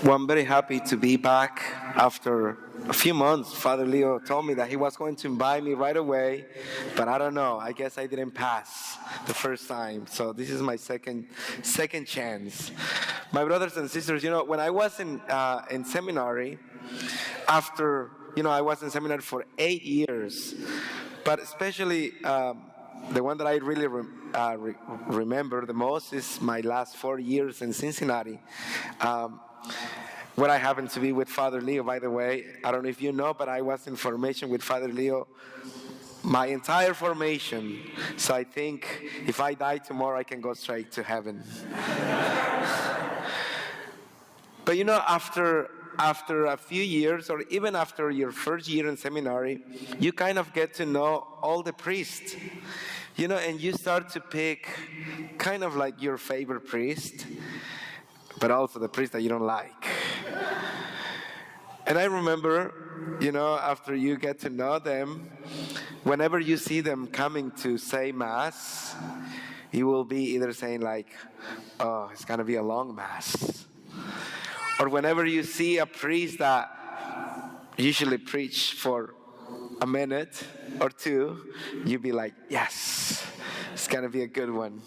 Well, I'm very happy to be back after a few months. Father Leo told me that he was going to invite me right away, but I don't know. I guess I didn't pass the first time, so this is my second chance. My brothers and sisters, when I was in seminary, after I was in seminary for 8 years, but especially. The one that I really remember the most is my last 4 years in Cincinnati, where I happened to be with Father Leo, by the way. I don't know if you know, but I was in formation with Father Leo my entire formation. So I think if I die tomorrow, I can go straight to heaven. But after a few years, or even after your first year in seminary, you kind of get to know all the priests, and you start to pick kind of like your favorite priest, but also the priest that you don't like. And I remember, after you get to know them, whenever you see them coming to say Mass, you will be either saying like, oh, it's going to be a long Mass. Or whenever you see a priest that usually preach for a minute or two, you be like, yes, it's going to be a good one.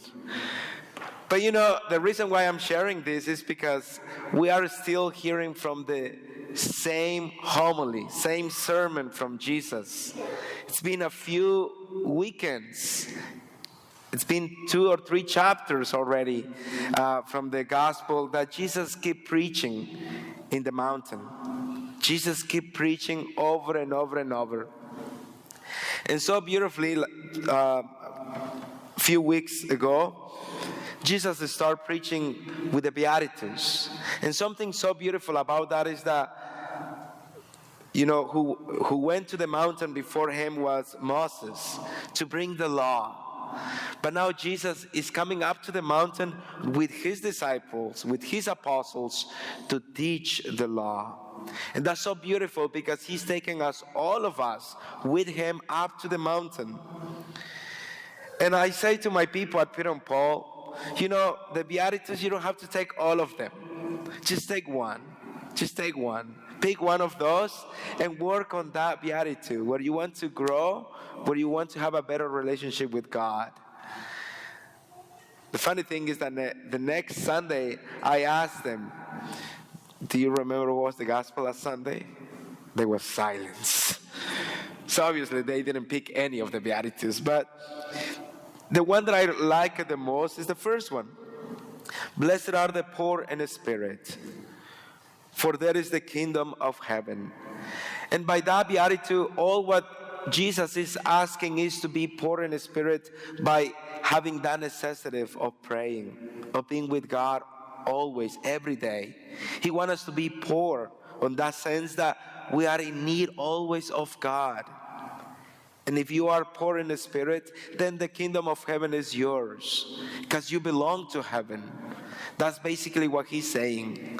But the reason why I'm sharing this is because we are still hearing from the same homily, same sermon from Jesus. It's been a few weekends. It's been 2 or 3 chapters already from the gospel that Jesus keep preaching in the mountain. Jesus keep preaching over and over and over. And so beautifully, a few weeks ago, Jesus started preaching with the Beatitudes. And something so beautiful about that is that, who went to the mountain before him was Moses to bring the law. But now Jesus is coming up to the mountain with his disciples, with his apostles, to teach the law. And that's so beautiful because he's taking us, all of us, with him up to the mountain. And I say to my people at Peter and Paul, the Beatitudes, you don't have to take all of them. Just take one. Just take one. Pick one of those and work on that beatitude where you want to grow, where you want to have a better relationship with God. The funny thing is that the next Sunday, I asked them, do you remember what was the gospel last Sunday? There was silence. So obviously they didn't pick any of the beatitudes, but the one that I like the most is the first one. Blessed are the poor in spirit, for there is the kingdom of heaven. And by that beatitude, all what Jesus is asking is to be poor in spirit by having that necessity of praying, of being with God always, every day. He wants us to be poor in that sense that we are in need always of God. And if you are poor in the spirit, then the kingdom of heaven is yours because you belong to heaven. That's basically what he's saying.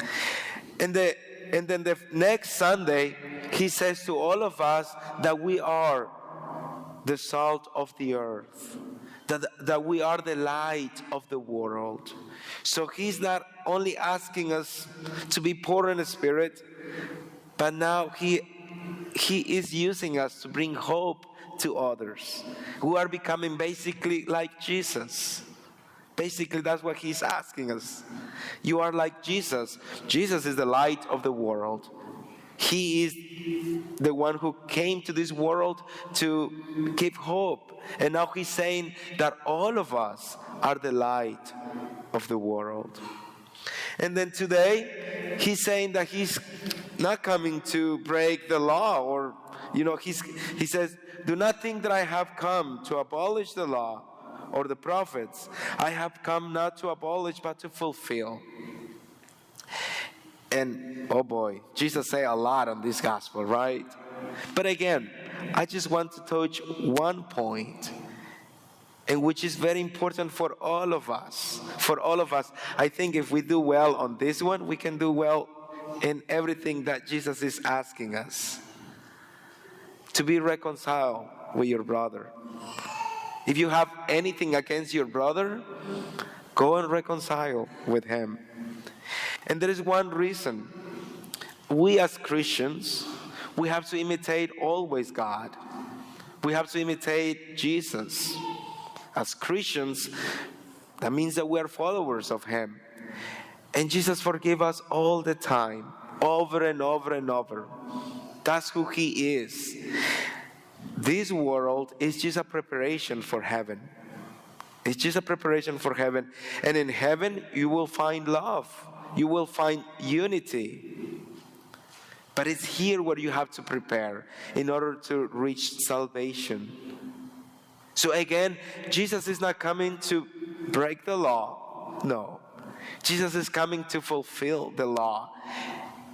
And then the next Sunday, he says to all of us that we are the salt of the earth, that we are the light of the world. So he's not only asking us to be poor in the spirit, but now he is using us to bring hope to others who are becoming basically like Jesus. Basically, that's what he's asking us. You are like Jesus. Jesus is the light of the world. He is the one who came to this world to give hope. And now he's saying that all of us are the light of the world. And then today, he's saying that he's not coming to break the law, or, he says, do not think that I have come to abolish the law or the prophets. I have come not to abolish, but to fulfill. And, oh boy, Jesus said a lot on this gospel, right? But again, I just want to touch one point, and which is very important for all of us. For all of us, I think if we do well on this one, we can do well in everything that Jesus is asking us. To be reconciled with your brother. If you have anything against your brother, go and reconcile with him. And there is one reason we as Christians, we have to imitate always God. We have to imitate Jesus. As Christians, that means that we are followers of Him. And Jesus forgives us all the time, over and over and over. That's who He is. This world is just a preparation for heaven. It's just a preparation for heaven. And in heaven, you will find love. You will find unity. But it's here where you have to prepare in order to reach salvation. So again, Jesus is not coming to break the law. No. Jesus is coming to fulfill the law.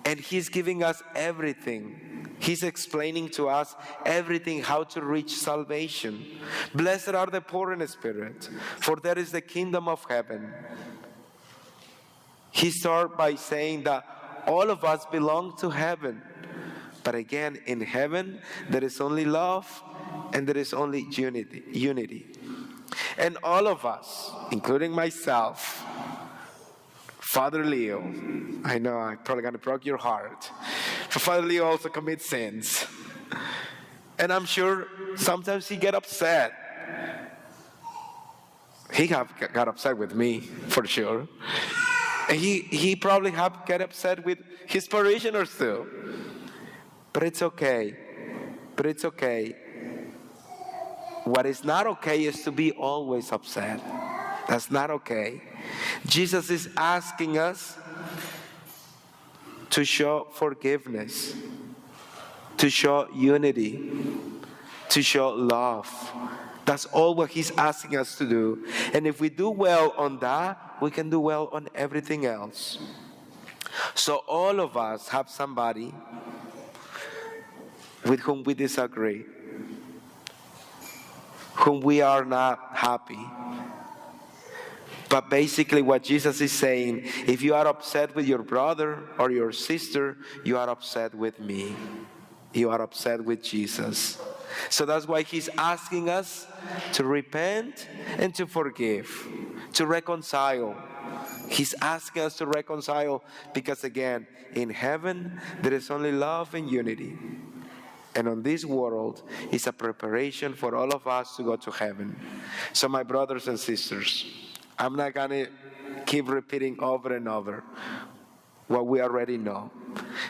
And He's giving us everything. He's explaining to us everything, how to reach salvation. Blessed are the poor in spirit, for there is the kingdom of heaven. He started by saying that all of us belong to heaven. But again, in heaven, there is only love and there is only unity. And all of us, including myself, Father Leo, I know I'm probably going to break your heart, but Father Leo also commits sins. And I'm sure sometimes he get upset. He got upset with me, for sure. And he probably get upset with his parishioners too. But it's okay. What is not okay is to be always upset. That's not okay. Jesus is asking us to show forgiveness, to show unity, to show love. That's all what He's asking us to do. And if we do well on that, we can do well on everything else. So all of us have somebody with whom we disagree, whom we are not happy. But basically what Jesus is saying, if you are upset with your brother or your sister, you are upset with me. You are upset with Jesus. So that's why He's asking us to repent and to forgive, to reconcile. He's asking us to reconcile because again, in heaven, there is only love and unity. And on this world is a preparation for all of us to go to heaven. So my brothers and sisters, I'm not going to keep repeating over and over what we already know.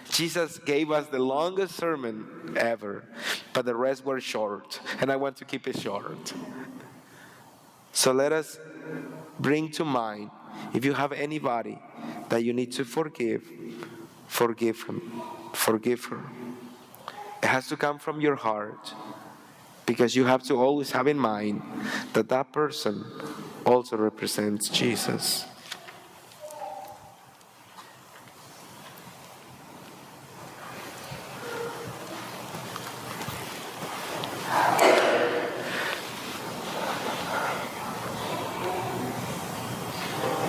Jesus gave us the longest sermon ever, but the rest were short, and I want to keep it short. So let us bring to mind, if you have anybody that you need to forgive, forgive him, forgive her. It has to come from your heart, because you have to always have in mind that that person also represents Jesus.